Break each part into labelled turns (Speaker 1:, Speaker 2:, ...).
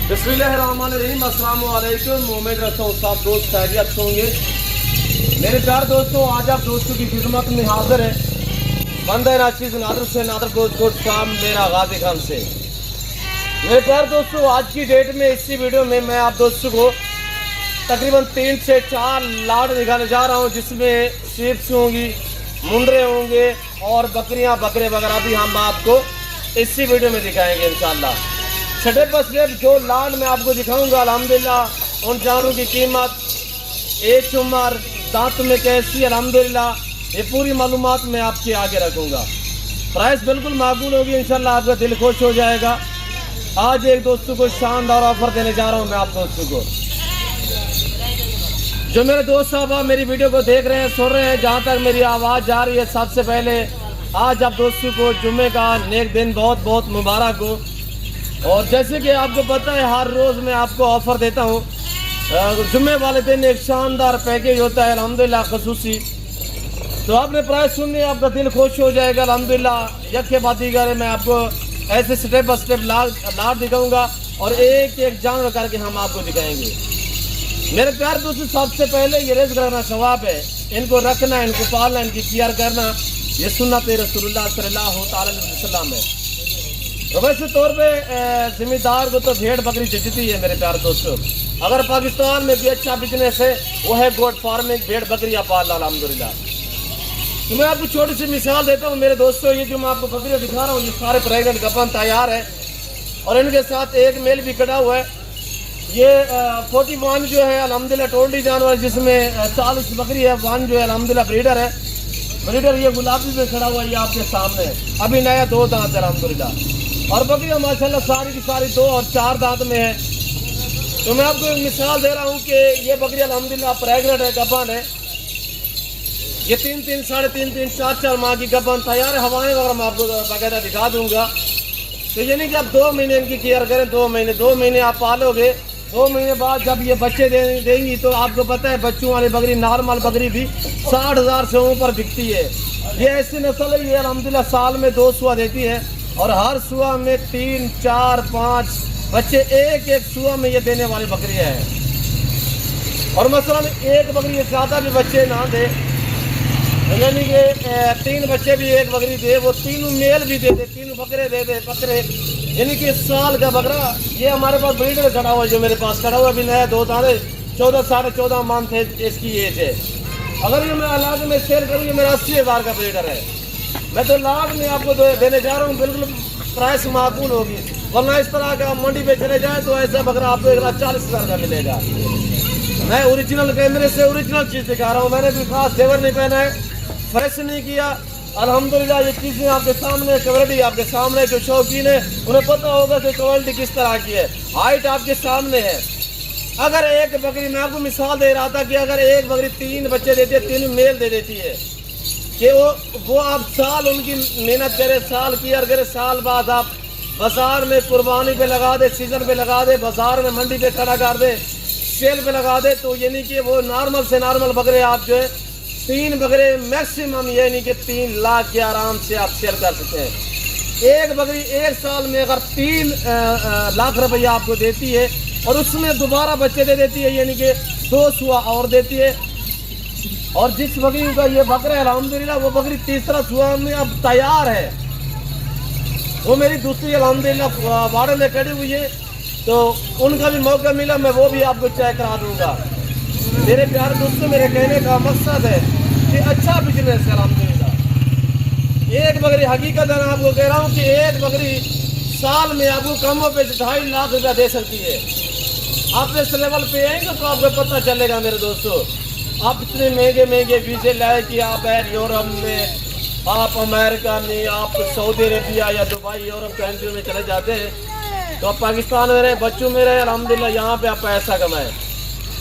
Speaker 1: बिस्मिल्लाहिर्रहमानिर्रहीम। अस्सलाम वालेकुम। उम्मीद रखता हूँ सब दोस्त खैरियत होंगे। मेरे प्यार दोस्तों, आज आप दोस्तों की खिदमत में हाजिर है बंदे नाचिज नादर से नादर गोट फार्म मेरा गाजी खान से। मेरे प्यार दोस्तों, आज की डेट में इसी वीडियो में मैं आप दोस्तों को तकरीबन 3 से 4 लाट दिखाने जा रहा हूँ, जिसमें शीप्स होंगी, मुंडरे होंगे और बकरियाँ बकरे वगैरह भी हम आपको इसी वीडियो में दिखाएंगे इंशाल्लाह। स्टेप बाय स्टेप जो लाट मैं आपको दिखाऊंगा अल्हम्दुलिल्लाह, उन जानवरों की कीमत, एज उम्र, दांत में कैसी, अल्हम्दुलिल्लाह ये पूरी मालूमात मैं आपके आगे रखूंगा। प्राइस बिल्कुल माकूल होगी इंशाल्लाह, आपका दिल खुश हो जाएगा। आज एक दोस्तों को शानदार ऑफर देने जा रहा हूं मैं आप दोस्तों को। जो मेरे दोस्त साहब मेरी वीडियो को देख रहे हैं, सुन रहे हैं, जहां तक मेरी आवाज़ जा रही है, सबसे पहले आज आप दोस्तों को जुम्मे का नेक दिन बहुत बहुत मुबारक हो। और जैसे कि आपको पता है, हर रोज़ मैं आपको ऑफ़र देता हूँ। जुम्मे वाले दिन एक शानदार पैकेज होता है अल्हम्दुलिल्लाह खसूसी। तो आपने प्राइस सुननी, आपका दिल खुश हो जाएगा अल्हम्दुलिल्लाह। यके बाद दीगर मैं आपको ऐसे स्टेप बाय स्टेप लाट दिखाऊंगा और एक एक जानवर करके हम आपको दिखाएंगे। मेरे प्यार दोस्तों, सबसे पहले ये रिज़्क़ करना सवाब है। इनको रखना, इनको पालना, इनकी केयर करना, ये सुन्नत रसूलुल्लाह सल्लल्लाहु अलैहि वसल्लम है। तो वैसे तौर पे जिम्मेदार को तो भेड़ बकरी जचती है मेरे प्यार दोस्तों। अगर पाकिस्तान में भी अच्छा बिजनेस है वो है गोट फार्मिंग, भेड़ बकरियाँ पालना अल्हम्दुलिल्लाह। तो मैं आपको छोटी सी मिसाल देता हूँ मेरे दोस्तों। ये जो मैं आपको बकरियाँ दिखा रहा हूँ, ये सारे प्रेगनेंट गपन तैयार है और इनके साथ एक मेल भी कटा हुआ है। ये 41 जो है अल्हम्दुलिल्लाह टोल्डी जानवर, जिसमें 40 बकरी है। 1 जो है अल्हम्दुलिल्लाह ब्रीडर है। ब्रीडर ये गुलाबी में खड़ा हुआ है, ये आपके सामने अभी नया 2 दांत है अल्हम्दुलिल्लाह। और बकरियाँ माशाल्लाह सारी की सारी 2 और 4 दांत में है। तो मैं आपको एक मिसाल दे रहा हूँ कि ये बकरी अल्हम्दुलिल्लाह प्रेगनेंट है, गपन है। ये 3-3, 3.5, 4-4 माह की गपन तैयार है। हवाएं वगैरह मैं आपको बाकायदा दिखा दूंगा। तो ये नहीं कि आप 2 महीने इनकी केयर करें, 2 महीने आप पालोगे। 2 महीने बाद जब ये बच्चे देंगी तो आपको पता है बच्चों वाली बकरी, नॉर्मल बकरी भी 60,000 से ऊपर बिकती है। ये ऐसी नस्ल है, ये अल्हम्दुलिल्लाह साल में 2 सुआ देती है और हर सुआ में 3, 4, 5 बच्चे एक सुआ में ये देने वाली बकरियां हैं। और मसलन एक बकरी ज़्यादा भी बच्चे ना दे, यानी कि 3 बच्चे भी एक बकरी दे, वो 3 मेल भी दे दे, 3 बकरे दे दे बकरे, यानी कि साल का बकरा। ये हमारे पास ब्रीडर खड़ा हुआ है, जो मेरे पास खड़ा हुआ अभी नया 2 दाने, 14 साढ़े 14 मंथ है इसकी एज है। अगर ये मैं अलग में सेल करूँ, ये मेरा 80,000 का ब्रीडर है। मैं तो लाख में आपको देने जा रहा हूँ, बिल्कुल प्राइस माकूल होगी। वरना इस तरह का मंडी पे चले जाए तो ऐसा बकरा आपको 1,40,000 का मिलेगा। मैं ओरिजिनल कैमरे से ओरिजिनल चीज़ दिखा रहा हूँ। मैंने भी खास जेवर नहीं पहना है, फ्रेश नहीं किया अल्हम्दुलिल्लाह। ये चीज़ें आपके सामने, क्वालिटी आपके सामने। जो शौकीन है उन्हें पता होगा कि क्वालिटी किस तरह की है। हाइट आपके सामने है। अगर एक बकरी, मैं आपको मिसाल दे रहा था कि अगर एक बकरी 3 बच्चे देती है, 3 मेल दे देती है, कि वो आप साल उनकी मेहनत करे, साल केयर करे, साल बाद आप बाजार में कुर्बानी पे लगा दे, सीजन पे लगा दे, बाजार में मंडी पे खड़ा कर दे, सेल पे लगा दे, तो यानी कि वो नॉर्मल से नॉर्मल बकरे आप जो है 3 बकरे मैक्सिमम, यानी कि 3 लाख के आराम से आप सेल कर सकते हैं। एक बकरी 1 साल में अगर 3 लाख रुपया आपको देती है और उसमें दोबारा बच्चे दे देती है, यानी कि 2 सुआ और देती है। और जिस बकरी का ये बकरा है अल्हम्दुलिल्लाह, वो बकरी 3रा सुआ में अब तैयार है। वो मेरी दूसरी अल्हम्दुलिल्लाह वाड़े में खड़ी हुई है, तो उनका भी मौका मिला, मैं वो भी आपको चेक करा दूंगा। मेरे प्यारे दोस्तों, मेरे कहने का मकसद है कि अच्छा बिजनेस है अल्हम्दुलिल्लाह। एक बकरी, हकीकत है आपको कह रहा हूँ कि एक बकरी साल में आपको कमों पे 2.5 लाख रुपया दे सकती है। आप इस लेवल पे आएंगे तो आपको पता चलेगा मेरे दोस्तों। आप इतने महंगे वीज़े लाए कि आप यूरोप में, आप अमेरिका में, आप सऊदी अरेबिया या दुबई, यूरोप कंट्री में चले जाते हैं, तो आप पाकिस्तान में रहे, बच्चों में रहे, अल्हम्दुलिल्लाह यहाँ पे आप पैसा कमाएं।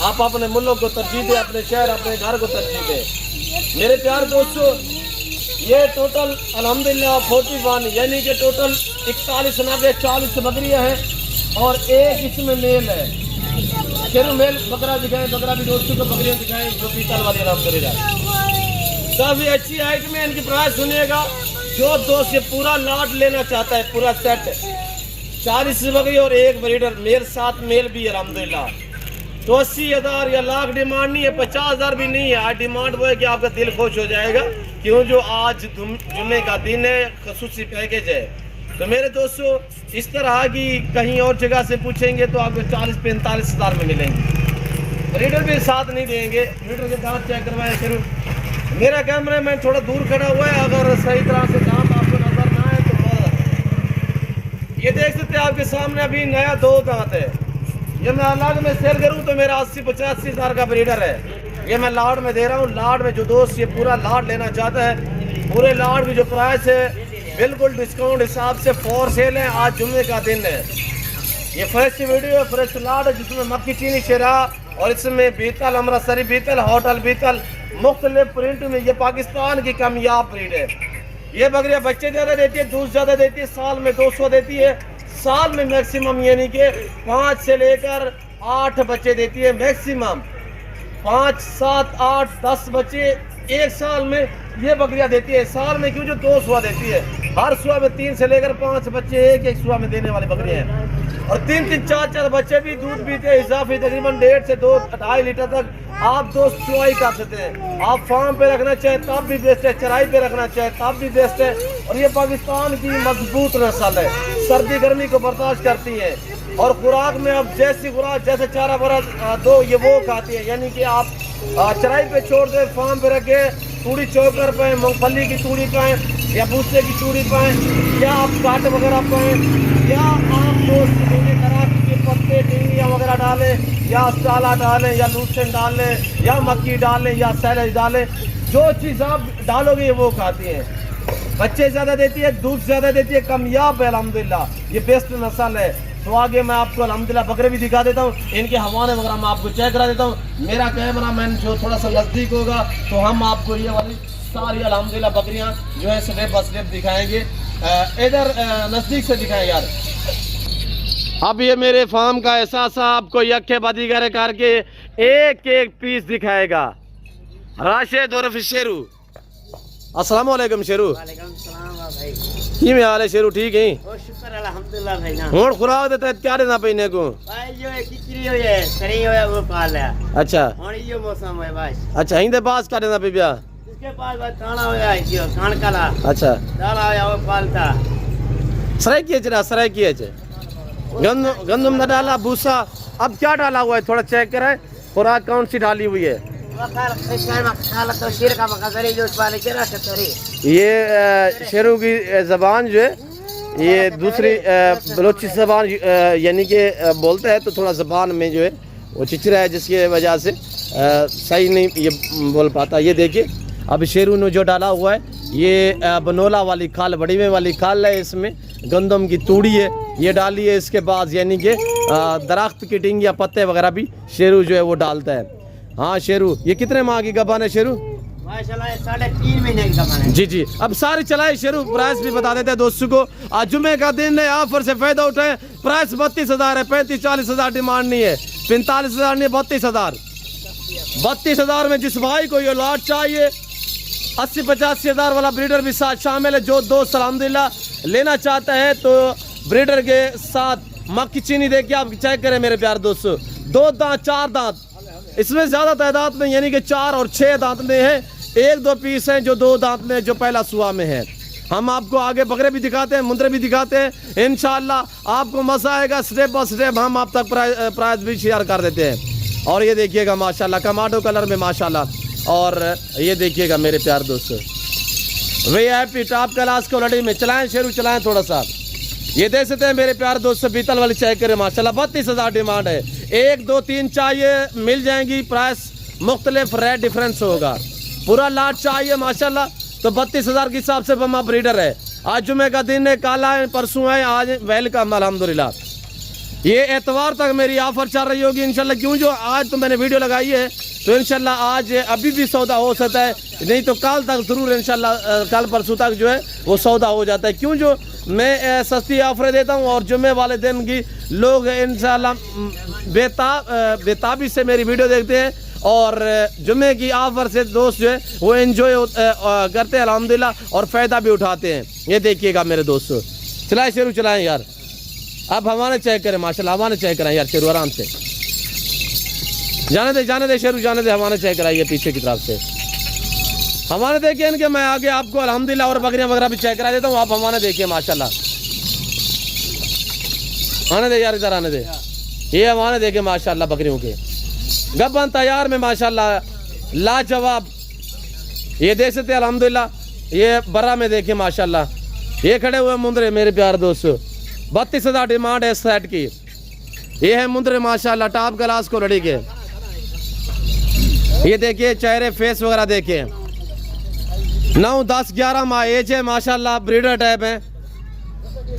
Speaker 1: आप अपने मुल्क को तरजीह दें, अपने शहर, अपने घर को तरजीह दें। मेरे प्यार दोस्तों, ये टोटल अल्हम्दुलिल्लाह 41, यानी कि टोटल 41 नब्बे 40 बकरियाँ हैं और एक इसमें मेल है। फिर मेल बकरा दिखाएं, बकरा भी दोस्तों को बकरियाँ दिखाएं जो पीतल वाली अल्हम्दुलिल्लाह काफ़ी अच्छी हाइट में। इनकी प्राइस सुनिएगा, जो दोस्त ये पूरा लाट लेना चाहता है, पूरा सेट 40 बकरी और एक ब्रीडर मेल, 7 मेल भी है अल्हम्दुलिल्लाह। तो 80,000 या लाख डिमांड नहीं है, 50,000 भी नहीं है। आज डिमांड वो है कि आपका दिल खुश हो जाएगा, क्यों जो आज जुम्मे का दिन है, खसूसी पैकेज है। तो मेरे दोस्तों इस तरह की कहीं और जगह से पूछेंगे तो आपको 40-45 हज़ार में मिलेंगे। ब्रीडर भी साथ नहीं देंगे। ब्रीडर के दांत चेक करवाएं शुरू। मेरा कैमरा मैन थोड़ा दूर खड़ा हुआ है, अगर सही तरह से दांत आपको नजर ना आए तो बहुत। ये देख सकते हैं आपके सामने अभी नया 2 दांत है। ये मैं अलग में सेल करूं तो मेरा 80-85 हज़ार का ब्रीडर है। ये मैं लाड में दे रहा हूँ। लाड में जो दोस्त ये पूरा लाड लेना चाहता है, पूरे लाड की जो प्राइस है बिल्कुल डिस्काउंट हिसाब से फॉर सेल है। आज जुम्मे का दिन है। ये फ्रेश वीडियो है, फ्रेश लाड है जिसमें मक्की चीनी शेरा और इसमें बीतल, अमृतसरी बीतल, होटल बीतल, मुख्तलिफ प्रिंट में। ये पाकिस्तान की कामयाब ब्रीड है। ये बकरियाँ बच्चे ज़्यादा देती है, दूध ज़्यादा देती है, साल में 200 देती है। साल में मैक्सिमम यानी कि 5 से लेकर 8 बच्चे देती है मैक्सिमम। 5, 7, 8, 10 बच्चे एक साल में ये बकरियां देती है। साल में क्यों जो 2 सुबह देती है। हर सुबह में 3 से लेकर 5 बच्चे एक सुबह में देने वाली बकरियां हैं। और 3-3, 4-4 बच्चे भी दूध पीते हैं इजाफी तकरीबन 1.5 से 2-2.5 लीटर तक आप दोस्त चुवाई कर सकते हैं। आप फार्म पे रखना चाहें तब भी बेस्ट है, चराई पे रखना चाहें तब भी बेस्ट है। और ये पाकिस्तान की मजबूत नस्ल है, सर्दी गर्मी को बर्दाश्त करती है। और खुराक में अब जैसी खुराक जैसे चारा बरा दो ये वो खाती है, यानी कि आप चराई पे छोड़ दे, फार्म पे रखे, तूड़ी चोकर पाएँ, मूंगफली की तूड़ी पाएँ या भूसे की तूड़ी पाएँ, या आप काट वगैरह पाएँ, या आप दोस्त खराब के पत्ते टिंगियाँ वगैरह डालें, या साला डालें, या लूसन डालें, या मक्की डालें, या सैलेज डालें। जो चीज़ आप डालोगे वो खाती हैं। बच्चे ज़्यादा देती है, दूध ज़्यादा देती है, कामयाब है अल्हम्दुलिल्लाह। ये बेस्ट नस्ल है। तो आगे मैं आपको अल्हम्दुलिल्लाह बकरे भी दिखा देता हूँ, इनके हवाने वगैरह मैं आपको चेक करा देता हूँ। मेरा कैमरा मैन जो थोड़ा सा नज़दीक होगा तो हम आपको ये वाली सारी अल्हम्दुलिल्लाह बकरियाँ जो है स्टेप बाय स्टेप दिखाएंगे। इधर नज़दीक से दिखाएं यार। अब ये मेरे फार्म का एहसास आपको यक्के बदी करके एक पीस दिखाएगा। राशिद उर्फ शेरू। अस्सलाम वालेकुम शेरू।
Speaker 2: वालेकुम सलाम भाई।
Speaker 1: की में हाल है शेरू? ठीक है
Speaker 2: ओ शुक्र अल्हम्दुलिल्लाह भाई ना।
Speaker 1: हुण खुराक देता है क्या देना पीने को?
Speaker 2: भाई जो खिचड़ी हो है करी हो है वो पाल है।
Speaker 1: अच्छा
Speaker 2: हुण ये मौसम है बस।
Speaker 1: अच्छा हिंदे पास क्या देना पिया?
Speaker 2: इसके पास बस खाना हो है जो खान काला।
Speaker 1: अच्छा
Speaker 2: दाल हो वो पालता।
Speaker 1: सराय किए चला सराय किए चे गंदम न डाला भूसा। अब क्या डाला हुआ है थोड़ा चेक कराए। खुराक कौन सी डाली हुई है?
Speaker 2: तो शेर का मकसरी जो पाले के रखते
Speaker 1: ये शेरू की ज़बान जो है ये दूसरी बलोची ज़बान यानी कि बोलता है तो थोड़ा ज़बान में जो है वो चिचरा है, जिसकी वजह से सही नहीं ये बोल पाता। ये देखिए अब शेरू ने जो डाला हुआ है ये बनोला वाली खाल, बड़ी में वाली खाल है, इसमें गंदम की तूड़ी है ये डाली है। इसके बाद यानी कि दरख्त की टिंग या पत्ते वगैरह भी शेरू जो है वो डालता है। हाँ शेरू, ये कितने माह की गबान है शेरू?
Speaker 2: माशाल्लाह 3.5 महीने की गबान है।
Speaker 1: जी जी अब सारे चलाए शेरू। प्राइस भी बता देते हैं दोस्तों को। आज जुमे का दिन है, ऑफर से फायदा उठाए। प्राइस 32,000 है, 35-40 हज़ार डिमांड नहीं है, 45 हज़ार नहीं, 32,000। 32,000 में जिस भाई को ये लॉट चाहिए 80-85 हज़ार वाला ब्रीडर भी साथ शामिल है। जो दोस्त अल्हम्दुलिल्लाह लेना चाहता है तो ब्रीडर के साथ मक्की चीनी देखिए आप चेक करें मेरे प्यार दोस्तों। 2 दांत 4 दांत इसमें ज़्यादा तादाद में यानी कि 4 और 6 दांत में है। 1-2 पीस हैं जो 2 दांत में जो पहला सुआ में है। हम आपको आगे बकरे भी दिखाते हैं, मुंदरे भी दिखाते हैं। इंशाल्लाह आपको मज़ा आएगा। स्टेप बाय स्टेप हम आप तक प्राइस भी शेयर कर देते हैं। और ये देखिएगा माशाल्लाह टमाटो कलर में माशाल्लाह। और ये देखिएगा मेरे प्यार दोस्तों VIP टॉप क्लास क्वालिटी में। चलाएं शेरू चलाएं थोड़ा सा। ये देख सकते हैं मेरे प्यार दोस्तों बीतल वाली चेक करें माशाल्लाह। 32,000 डिमांड है। 1, 2, 3 चाहिए मिल जाएंगी। प्राइस मुख्तलिफ रेट डिफरेंस होगा। पूरा लाट चाहिए माशाल्लाह तो 32,000 के हिसाब से बमा ब्रीडर है। आज जुमे का दिन है, काला है, परसों है, आज वेलकम अल्हम्दुलिल्लाह। ये एतवार तक मेरी ऑफर चल रही होगी इंशाल्लाह। क्यों जो आज तो मैंने वीडियो लगाई है तो इंशाल्लाह आज अभी भी सौदा हो सकता है, नहीं तो कल तक ज़रूर इंशाल्लाह कल परसों तक जो है वो सौदा हो जाता है। क्यों जो मैं सस्ती ऑफरें देता हूँ और जुम्मे वाले दिन की लोग इंशाल्लाह बेताबी से मेरी वीडियो देखते हैं और जुम्मे की ऑफर से दोस्त जो है वो एंजॉय करते हैं अल्हम्दुलिल्लाह और फ़ायदा भी उठाते हैं। ये देखिएगा मेरे दोस्तों। चलाएं शेरू चलाएं यार। अब हमारे चेक करें माशाल्लाह, हमारे चेक कराएं यार शेरू आराम से, जाने दे शेरू, जाने दे, हमारे चेक कराइए पीछे की तरफ से, हमारे देखिए इनके। मैं आगे आपको अल्हम्दुलिल्लाह और बकरियां वगैरह भी चेक करा देता हूँ, आप हमारे देखिए माशाल्लाह। आने दे यार, इधर आने दे, ये हमारे देखिए माशाल्लाह बकरियों के गब्बन तैयार में माशाल्लाह लाजवाब, ये देख सकते हैं अल्हम्दुलिल्लाह। ये बर्रा में देखिए माशाल्लाह, ये खड़े हुए मुंदरे मेरे प्यारे दोस्तों, 32,000 डिमांड है इस सेट की। ये है मुंदरे माशाल्लाह टॉप क्लास क्वालिटी के, ये देखिए चेहरे फेस वगैरह देखिए, 9, 10, 11 माह एज है माशाल्लाह, ब्रीडर टाइप है।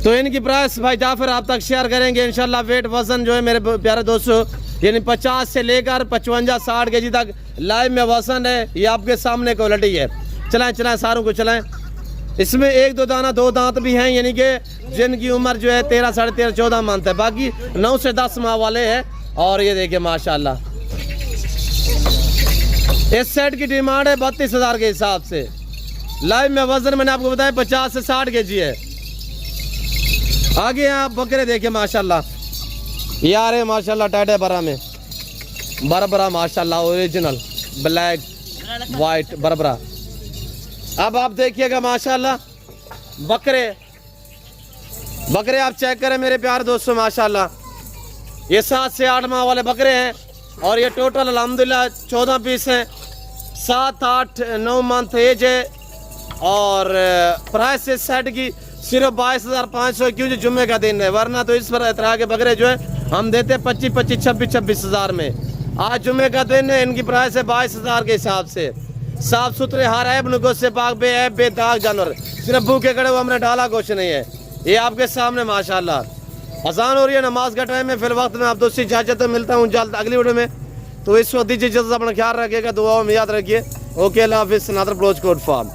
Speaker 1: तो इनकी प्राइस भाई जाफर आप तक शेयर करेंगे इंशाल्लाह। वेट वजन जो है मेरे प्यारे दोस्तों यानी 50 से लेकर 55-60 केजी तक लाइव में वजन है, ये आपके सामने क्वालिटी है। चलाएं सारों को चलाएं, इसमें 1-2 दाना 2 दांत भी हैं, यानी कि जिनकी उम्र जो है 13, 13.5, 14 मंथ है, बाकी 9 से 10 माह वाले हैं। और ये देखिए माशाल्लाह इस सेट की डिमांड है 32,000 के हिसाब से। लाइव में वजन मैंने आपको बताया 50 से 60 केजी है। आगे आप बकरे देखिए माशाल्लाह, यार है माशाल्लाह टाटा बरा में, बरबरा माशाल्लाह ओरिजिनल ब्लैक वाइट बरबरा। अब आप देखिएगा माशाल्लाह बकरे आप चेक करें मेरे प्यारे दोस्तों माशाल्लाह, ये 7 से 8 माह वाले बकरे हैं और ये टोटल अल्हम्दुलिल्लाह 14 पीस हैं, 7, 8, 9 मंथ एज है। और प्राइस इस सेट की सिर्फ 22,500, क्योंकि जुम्मे का दिन है, वरना तो इस तरह के बकरे जो है हम देते हैं 25, 26,000 में। आज जुम्मे का दिन है, इनकी प्राइस है 22,000 के हिसाब से। साफ सुथरे हार है, नुगो से पाक बेदाग जानवर, सिर्फ भूखे खड़े हुए, हमने डाला कुछ नहीं है। ये आपके सामने माशाल्लाह अजान हो रही है, नमाज का टाइम है। फिर वक्त में आप दोस्ती इजाजत तो मिलता हूँ जल्द अगली वीडियो में। तो इस वक्त दीजिए इजाजत, अपना ख्याल रखिएगा, दुआओं में याद रखिए। ओके, अल्लाह हाफिज़। Nader Baloch goat farm.